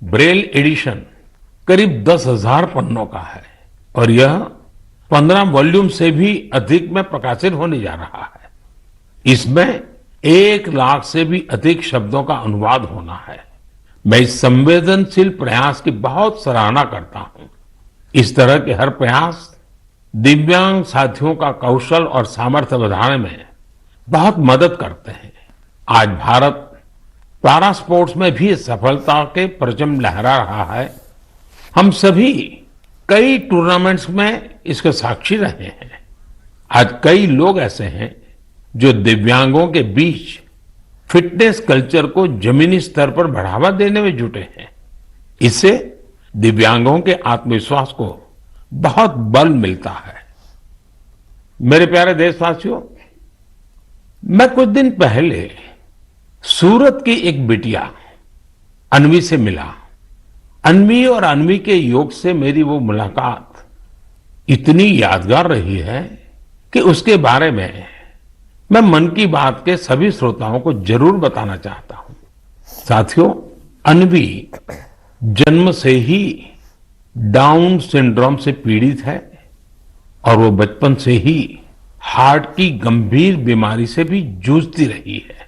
Braille addition करीब 10,000 पन्नों का है और यह 15 वॉल्यूम से भी अधिक में प्रकाशित होने जा रहा है। इसमें 1 लाख से भी अधिक शब्दों का अनुवाद होना है। मैं इस संवेदनशील प्रयास की बहुत सराहना करता हूं। इस तरह के हर प्रयास दिव्यांग साथियों का कौशल और सामर्थ्य बढ़ाने में बहुत मदद करते हैं। आज भारत पैरा स्पोर्ट्स में भी सफलता के परचम लहरा रहा है। हम सभी कई टूर्नामेंट्स में इसके साक्षी रहे हैं। आज कई लोग ऐसे हैं जो दिव्यांगों के बीच फिटनेस कल्चर को जमीनी स्तर पर बढ़ावा देने में जुटे हैं। इससे दिव्यांगों के आत्मविश्वास को बहुत बल मिलता है। मेरे प्यारे देशवासियों, मैं कुछ दिन पहले सूरत की एक बिटिया अन्वी से मिला। अन्वी और अन्वी के योग से मेरी वो मुलाकात इतनी यादगार रही है कि उसके बारे में मैं मन की बात के सभी श्रोताओं को जरूर बताना चाहता हूं। साथियों, अन्वी जन्म से ही डाउन सिंड्रोम से पीड़ित है और वो बचपन से ही हार्ट की गंभीर बीमारी से भी जूझती रही है।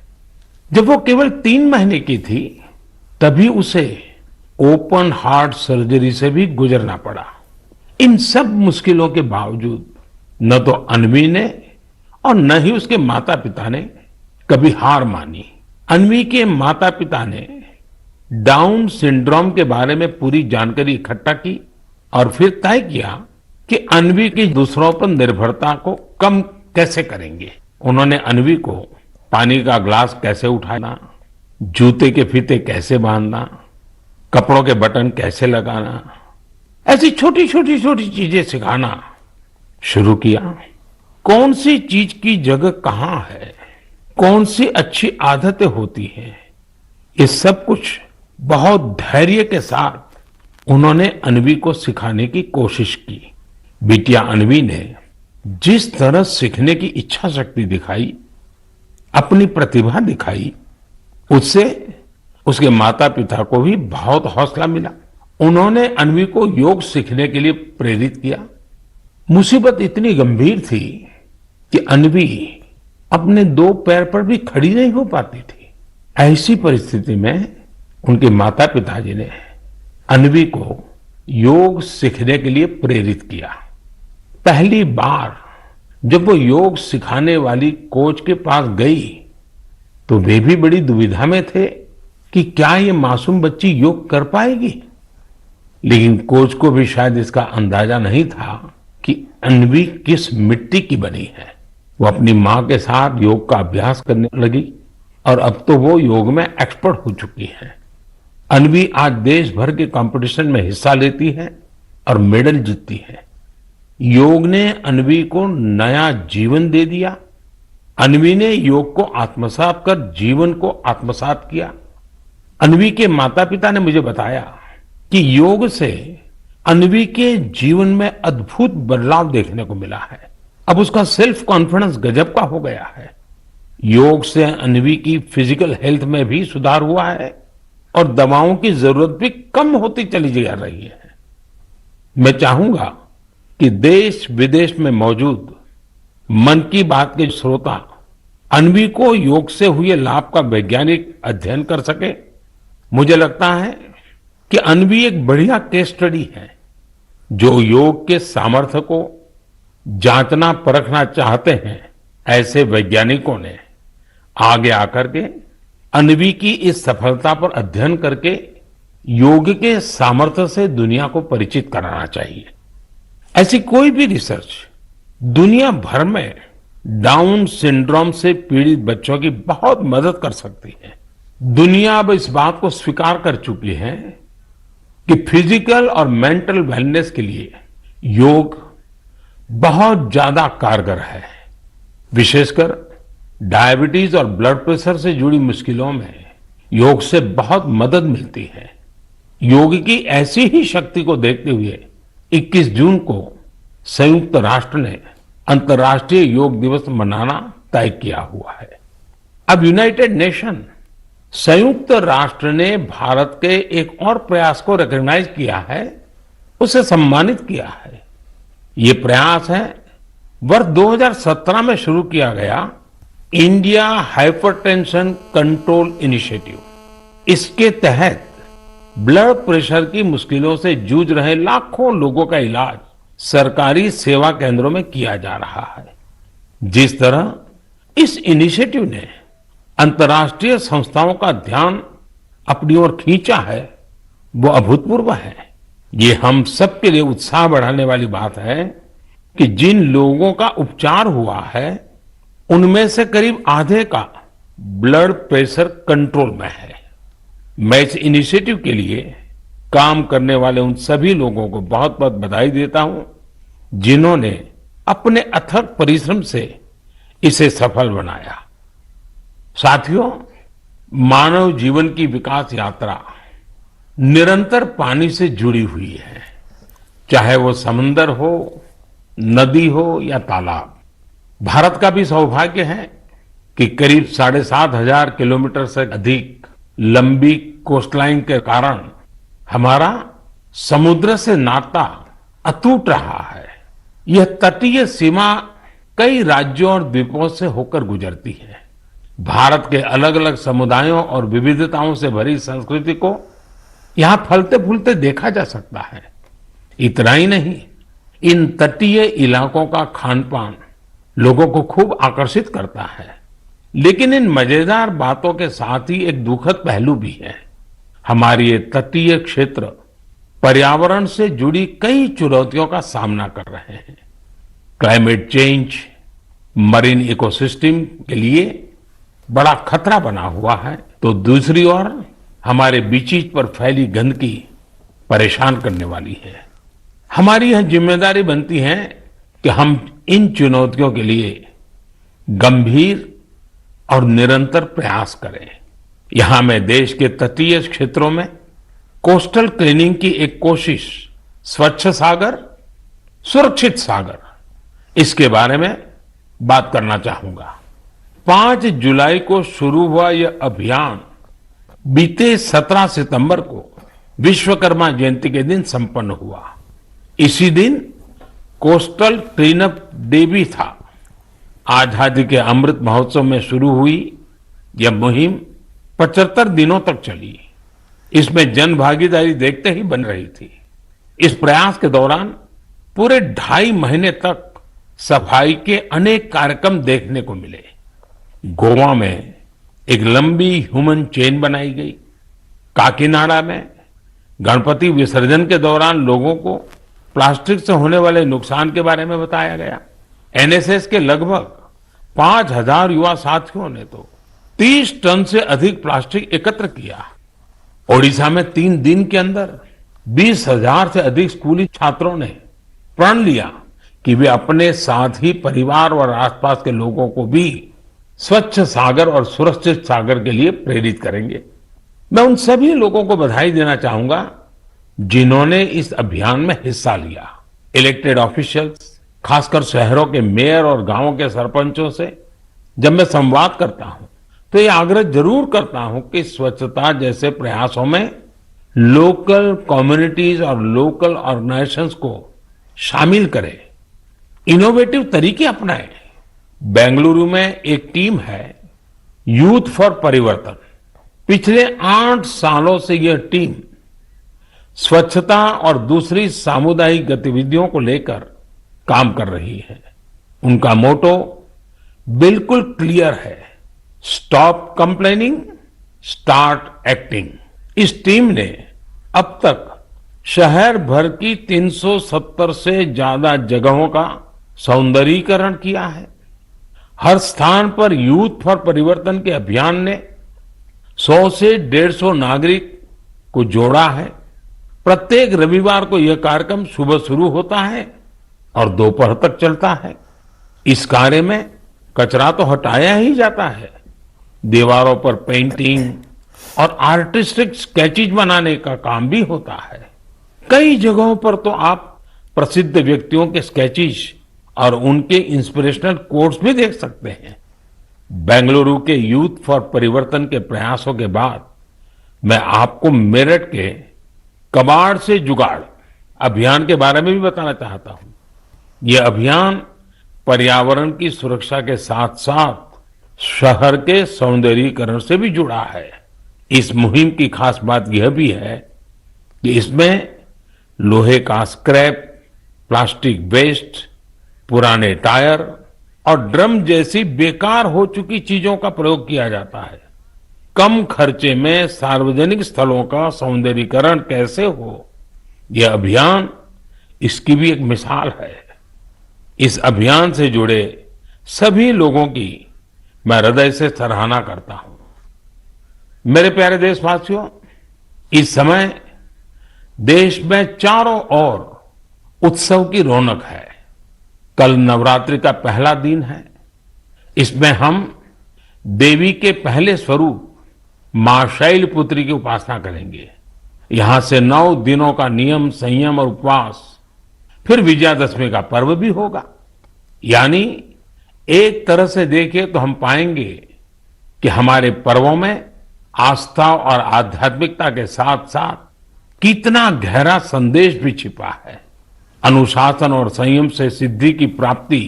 जब वो केवल 3 महीने की थी तभी उसे ओपन हार्ट सर्जरी से भी गुजरना पड़ा। इन सब मुश्किलों के बावजूद न तो अन्वी ने और न ही उसके माता पिता ने कभी हार मानी। अन्वी के माता पिता ने डाउन सिंड्रोम के बारे में पूरी जानकारी इकट्ठा की और फिर तय किया कि अन्वी की दूसरों पर निर्भरता को कम कैसे करेंगे। उन्होंने अन्वी को पानी का ग्लास कैसे उठाना, जूते के फीते कैसे बांधना, कपड़ों के बटन कैसे लगाना, ऐसी छोटी छोटी चीजें सिखाना शुरू किया। कौन सी चीज की जगह कहां है, कौन सी अच्छी आदतें होती हैं, ये सब कुछ बहुत धैर्य के साथ उन्होंने अन्वी को सिखाने की कोशिश की। बिटिया अन्वी ने जिस तरह सीखने की इच्छा शक्ति दिखाई, अपनी प्रतिभा दिखाई, उससे उसके माता पिता को भी बहुत हौसला मिला। उन्होंने अन्वी को योग सीखने के लिए प्रेरित किया। मुसीबत इतनी गंभीर थी कि अन्वी अपने 2 पैर पर भी खड़ी नहीं हो पाती थी। ऐसी परिस्थिति में उनके माता पिताजी ने अन्वी को योग सीखने के लिए प्रेरित किया। पहली बार जब वो योग सिखाने वाली कोच के पास गई तो वे भी बड़ी दुविधा में थे कि क्या ये मासूम बच्ची योग कर पाएगी। लेकिन कोच को भी शायद इसका अंदाजा नहीं था कि अन्वी किस मिट्टी की बनी है। वो अपनी मां के साथ योग का अभ्यास करने लगी और अब तो वो योग में एक्सपर्ट हो चुकी है। अन्वी आज देश भर के कंपटीशन में हिस्सा लेती है और मेडल जीतती है। योग ने अन्वी को नया जीवन दे दिया। अन्वी ने योग को आत्मसात कर जीवन को आत्मसात किया। अन्वी के माता पिता ने मुझे बताया कि योग से अन्वी के जीवन में अद्भुत बदलाव देखने को मिला है। अब उसका सेल्फ कॉन्फिडेंस गजब का हो गया है। योग से अन्वी की फिजिकल हेल्थ में भी सुधार हुआ है और दवाओं की जरूरत भी कम होती चली जा रही है। मैं चाहूंगा कि देश विदेश में मौजूद मन की बात के श्रोता अन्वी को योग से हुए लाभ का वैज्ञानिक अध्ययन कर सके। मुझे लगता है कि अन्वी एक बढ़िया केस स्टडी है। जो योग के सामर्थ्य को जांचना परखना चाहते हैं, ऐसे वैज्ञानिकों ने आगे आकर के अन्वी की इस सफलता पर अध्ययन करके योग के सामर्थ्य से दुनिया को परिचित कराना चाहिए। ऐसी कोई भी रिसर्च दुनिया भर में डाउन सिंड्रोम से पीड़ित बच्चों की बहुत मदद कर सकती है। दुनिया अब इस बात को स्वीकार कर चुकी है कि फिजिकल और मेंटल वेलनेस के लिए योग बहुत ज्यादा कारगर है। विशेषकर डायबिटीज और ब्लड प्रेशर से जुड़ी मुश्किलों में योग से बहुत मदद मिलती है। योग की ऐसी ही शक्ति को देखते हुए 21 जून को संयुक्त राष्ट्र ने अंतर्राष्ट्रीय योग दिवस मनाना तय किया हुआ है। अब यूनाइटेड नेशन संयुक्त राष्ट्र ने भारत के एक और प्रयास को रिकॉग्नाइज किया है, उसे सम्मानित किया है। ये प्रयास है वर्ष 2017 में शुरू किया गया इंडिया हाइपरटेंशन कंट्रोल इनिशिएटिव। इसके तहत ब्लड प्रेशर की मुश्किलों से जूझ रहे लाखों लोगों का इलाज सरकारी सेवा केंद्रों में किया जा रहा है। जिस तरह इस इनिशिएटिव ने अंतर्राष्ट्रीय संस्थाओं का ध्यान अपनी ओर खींचा है, वो अभूतपूर्व है। ये हम सबके लिए उत्साह बढ़ाने वाली बात है कि जिन लोगों का उपचार हुआ है उनमें से करीब आधे का ब्लड प्रेशर कंट्रोल में है। मैं इस इनिशिएटिव के लिए काम करने वाले उन सभी लोगों को बहुत बहुत बधाई देता हूं जिन्होंने अपने अथक परिश्रम से इसे सफल बनाया। साथियों, मानव जीवन की विकास यात्रा निरंतर पानी से जुड़ी हुई है, चाहे वो समंदर हो, नदी हो या तालाब। भारत का भी सौभाग्य है कि करीब 7,500 किलोमीटर से अधिक लंबी कोस्टलाइन के कारण हमारा समुद्र से नाता अटूट रहा है। यह तटीय सीमा कई राज्यों और द्वीपों से होकर गुजरती है। भारत के अलग अलग समुदायों और विविधताओं से भरी संस्कृति को यहां फलते फूलते देखा जा सकता है। इतना ही नहीं, इन तटीय इलाकों का खान पान लोगों को खूब आकर्षित करता है। लेकिन इन मजेदार बातों के साथ ही एक दुखद पहलू भी है। हमारे ये तटीय क्षेत्र पर्यावरण से जुड़ी कई चुनौतियों का सामना कर रहे हैं। क्लाइमेट चेंज मरीन इकोसिस्टम के लिए बड़ा खतरा बना हुआ है, तो दूसरी ओर हमारे बीचीज पर फैली गंदगी परेशान करने वाली है। हमारी यह जिम्मेदारी बनती है कि हम इन चुनौतियों के लिए गंभीर और निरंतर प्रयास करें। यहां मैं देश के तटीय क्षेत्रों में कोस्टल क्लीनिंग की एक कोशिश, स्वच्छ सागर सुरक्षित सागर, इसके बारे में बात करना चाहूंगा। 5 जुलाई को शुरू हुआ यह अभियान बीते 17 सितंबर को विश्वकर्मा जयंती के दिन संपन्न हुआ। इसी दिन कोस्टल क्लीनअप डे भी था। आजादी के अमृत महोत्सव में शुरू हुई यह मुहिम 75 दिनों तक चली। इसमें जन भागीदारी देखते ही बन रही थी। इस प्रयास के दौरान पूरे 2.5 महीने तक सफाई के अनेक कार्यक्रम देखने को मिले। गोवा में एक लंबी ह्यूमन चेन बनाई गई। काकीनाडा में गणपति विसर्जन के दौरान लोगों को प्लास्टिक से होने वाले नुकसान के बारे में बताया गया। एनएसएस के लगभग 5,000 युवा साथियों ने तो 30 टन से अधिक प्लास्टिक एकत्र किया। ओडिशा में 3 दिन के अंदर 20,000 से अधिक स्कूली छात्रों ने प्रण लिया कि वे अपने साथ ही परिवार और आसपास के लोगों को भी स्वच्छ सागर और सुरक्षित सागर के लिए प्रेरित करेंगे। मैं उन सभी लोगों को बधाई देना चाहूंगा जिन्होंने इस अभियान में हिस्सा लिया। इलेक्टेड ऑफिशियल्स, खासकर शहरों के मेयर और गांवों के सरपंचों से जब मैं संवाद करता हूं तो ये आग्रह जरूर करता हूं कि स्वच्छता जैसे प्रयासों में लोकल कम्युनिटीज और लोकल ऑर्गेनाइजेशंस को शामिल करें, इनोवेटिव तरीके अपनाएं। बेंगलुरु में एक टीम है यूथ फॉर परिवर्तन। पिछले 8 सालों से यह टीम स्वच्छता और दूसरी सामुदायिक गतिविधियों को लेकर काम कर रही है। उनका मोटो बिल्कुल क्लियर है, स्टॉप कंप्लेनिंग, स्टार्ट एक्टिंग। इस टीम ने अब तक शहर भर की 370 से ज्यादा जगहों का सौंदर्यीकरण किया है। हर स्थान पर यूथ फॉर परिवर्तन के अभियान ने 100 से 150 नागरिक को जोड़ा है। प्रत्येक रविवार को यह कार्यक्रम सुबह शुरू होता है और दोपहर तक चलता है। इस कार्य में कचरा तो हटाया ही जाता है, दीवारों पर पेंटिंग और आर्टिस्टिक स्केचेज बनाने का काम भी होता है। कई जगहों पर तो आप प्रसिद्ध व्यक्तियों के स्केचेज और उनके इंस्पिरेशनल कोट्स भी देख सकते हैं। बेंगलुरु के यूथ फॉर परिवर्तन के प्रयासों के बाद मैं आपको मेरठ के कबाड़ से जुगाड़ अभियान के बारे में भी बताना चाहता हूं। यह अभियान पर्यावरण की सुरक्षा के साथ साथ शहर के सौंदर्यीकरण से भी जुड़ा है। इस मुहिम की खास बात यह भी है कि इसमें लोहे का स्क्रैप, प्लास्टिक वेस्ट, पुराने टायर और ड्रम जैसी बेकार हो चुकी चीजों का प्रयोग किया जाता है। कम खर्चे में सार्वजनिक स्थलों का सौंदर्यीकरण कैसे हो, यह अभियान इसकी भी एक मिसाल है। इस अभियान से जुड़े सभी लोगों की मैं हृदय से सराहना करता हूं। मेरे प्यारे देशवासियों, इस समय देश में चारों ओर उत्सव की रौनक है। कल नवरात्रि का पहला दिन है। इसमें हम देवी के पहले स्वरूप मां शैलपुत्री की उपासना करेंगे। यहां से 9 दिनों का नियम, संयम और उपवास, फिर विजयादशमी का पर्व भी होगा। यानी एक तरह से देखिए तो हम पाएंगे कि हमारे पर्वों में आस्था और आध्यात्मिकता के साथ साथ कितना गहरा संदेश भी छिपा है। अनुशासन और संयम से सिद्धि की प्राप्ति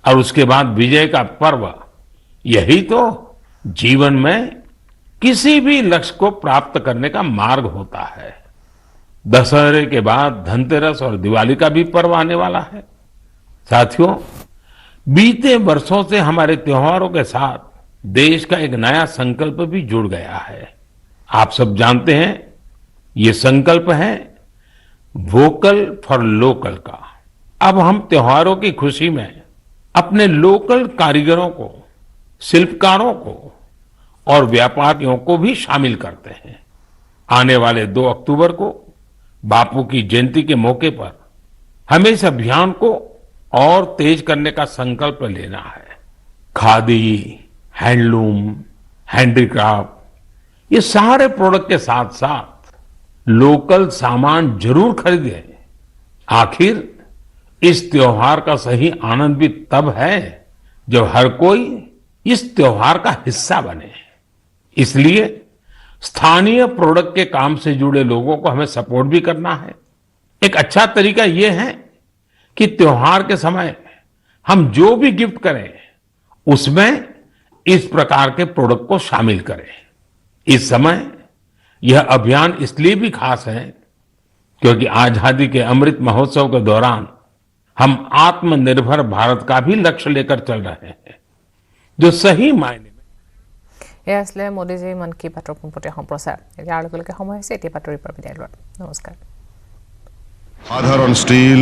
और उसके बाद विजय का पर्व, यही तो जीवन में किसी भी लक्ष्य को प्राप्त करने का मार्ग होता है। दशहरे के बाद धनतेरस और दिवाली का भी पर्व आने वाला है। साथियों, बीते वर्षों से हमारे त्योहारों के साथ देश का एक नया संकल्प भी जुड़ गया है। आप सब जानते हैं, ये संकल्प है वोकल फॉर लोकल का। अब हम त्योहारों की खुशी में अपने लोकल कारीगरों को, शिल्पकारों को और व्यापारियों को भी शामिल करते हैं। आने वाले 2 अक्टूबर को बापू की जयंती के मौके पर हमें इस अभियान को और तेज करने का संकल्प लेना है। खादी, हैंडलूम, हैंडीक्राफ्ट, ये सारे प्रोडक्ट के साथ साथ लोकल सामान जरूर खरीदें। आखिर इस त्योहार का सही आनंद भी तब है जब हर कोई इस त्योहार का हिस्सा बने। इसलिए स्थानीय प्रोडक्ट के काम से जुड़े लोगों को हमें सपोर्ट भी करना है। एक अच्छा तरीका यह है कि त्योहार के समय हम जो भी गिफ्ट करें उसमें इस प्रकार के प्रोडक्ट को शामिल करें। इस समय यह अभियान इसलिए भी खास है क्योंकि आजादी के अमृत महोत्सव के दौरान हम आत्मनिर्भर भारत का भी लक्ष्य लेकर चल रहे हैं, जो सही मायने এয়া আছিলে মোদীজীৰ মন কী বাতৰ পোনপটীয়া সম্প্ৰচাৰ। ইয়াৰ লগে লগে সময় হৈছে এতিয়া বাতৰিৰ পৰা বিদায় লোৱাৰ। নমস্কাৰ। সাধারণ স্টিল